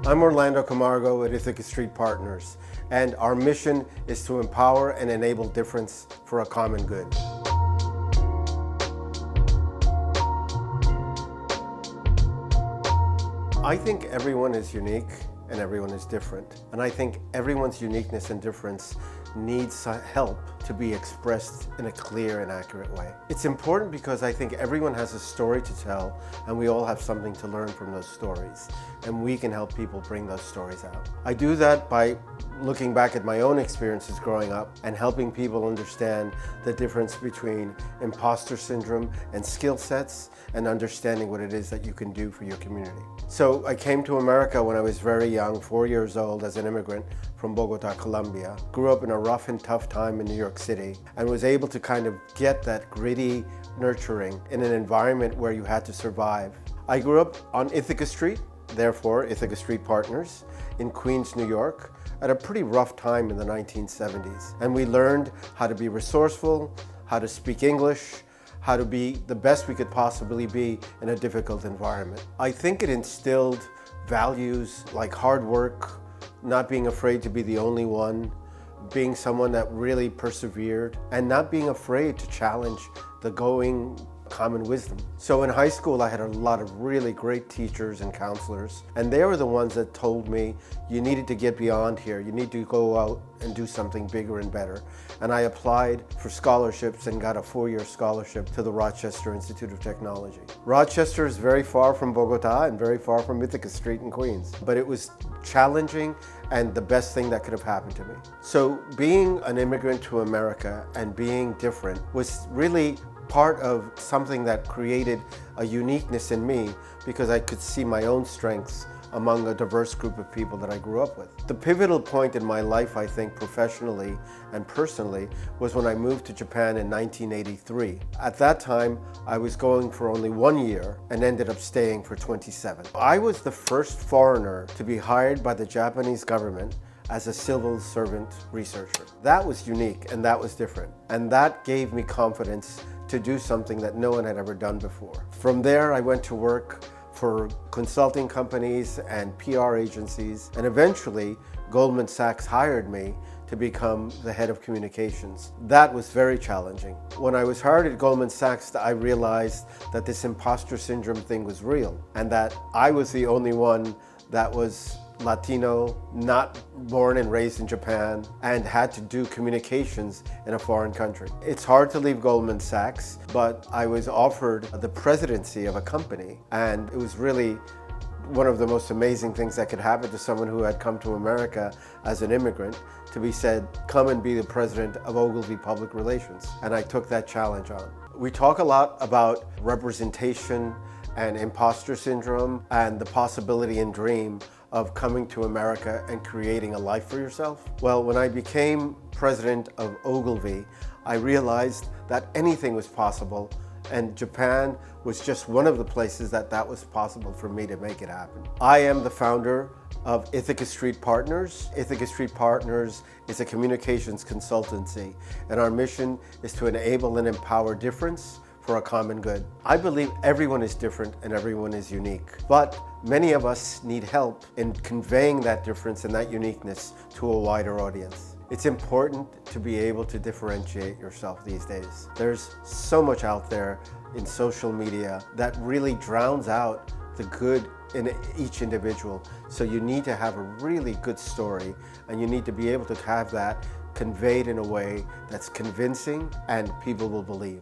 I'm Orlando Camargo at Ithaca Street Partners, and our mission is to empower and enable difference for a common good. I think everyone is unique and everyone is different. And I think everyone's uniqueness and difference needs help to be expressed in a clear and accurate way. It's important because I think everyone has a story to tell and we all have something to learn from those stories. And we can help people bring those stories out. I do that by looking back at my own experiences growing up and helping people understand the difference between imposter syndrome and skill sets and understanding what it is that you can do for your community. So I came to America when I was very young, 4 years old, as an immigrant from Bogota, Colombia. Grew up in a rough and tough time in New York City and was able to kind of get that gritty nurturing in an environment where you had to survive. I grew up on Ithaca Street, therefore Ithaca Street Partners, in Queens, New York, at a pretty rough time in the 1970s. And we learned how to be resourceful, how to speak English, how to be the best we could possibly be in a difficult environment. I think it instilled values like hard work, not being afraid to be the only one, being someone that really persevered, and not being afraid to challenge the going common wisdom. So in high school, I had a lot of really great teachers and counselors, and they were the ones that told me, you needed to get beyond here. You need to go out and do something bigger and better. And I applied for scholarships and got a 4-year scholarship to the Rochester Institute of Technology. Rochester is very far from Bogota and very far from Ithaca Street in Queens, but it was challenging and the best thing that could have happened to me. So being an immigrant to America and being different was really part of something that created a uniqueness in me because I could see my own strengths among a diverse group of people that I grew up with. The pivotal point in my life, I think, professionally and personally, was when I moved to Japan in 1983. At that time, I was going for only 1 year and ended up staying for 27. I was the first foreigner to be hired by the Japanese government as a civil servant researcher. That was unique and that was different. And that gave me confidence to do something that no one had ever done before. From there, I went to work for consulting companies and PR agencies, and eventually Goldman Sachs hired me to become the head of communications. That was very challenging. When I was hired at Goldman Sachs, I realized that this imposter syndrome thing was real and that I was the only one that was Latino, not born and raised in Japan, and had to do communications in a foreign country. It's hard to leave Goldman Sachs, but I was offered the presidency of a company, and it was really one of the most amazing things that could happen to someone who had come to America as an immigrant, to be said, come and be the president of Ogilvy Public Relations. And I took that challenge on. We talk a lot about representation and imposter syndrome and the possibility and dream of coming to America and creating a life for yourself. Well, when I became president of Ogilvy, I realized that anything was possible, and Japan was just one of the places that was possible for me to make it happen. I am the founder of Ithaca Street Partners. Ithaca Street Partners is a communications consultancy, and our mission is to enable and empower difference for a common good. I believe everyone is different and everyone is unique, but many of us need help in conveying that difference and that uniqueness to a wider audience. It's important to be able to differentiate yourself these days. There's so much out there in social media that really drowns out the good in each individual. So you need to have a really good story, and you need to be able to have that conveyed in a way that's convincing and people will believe.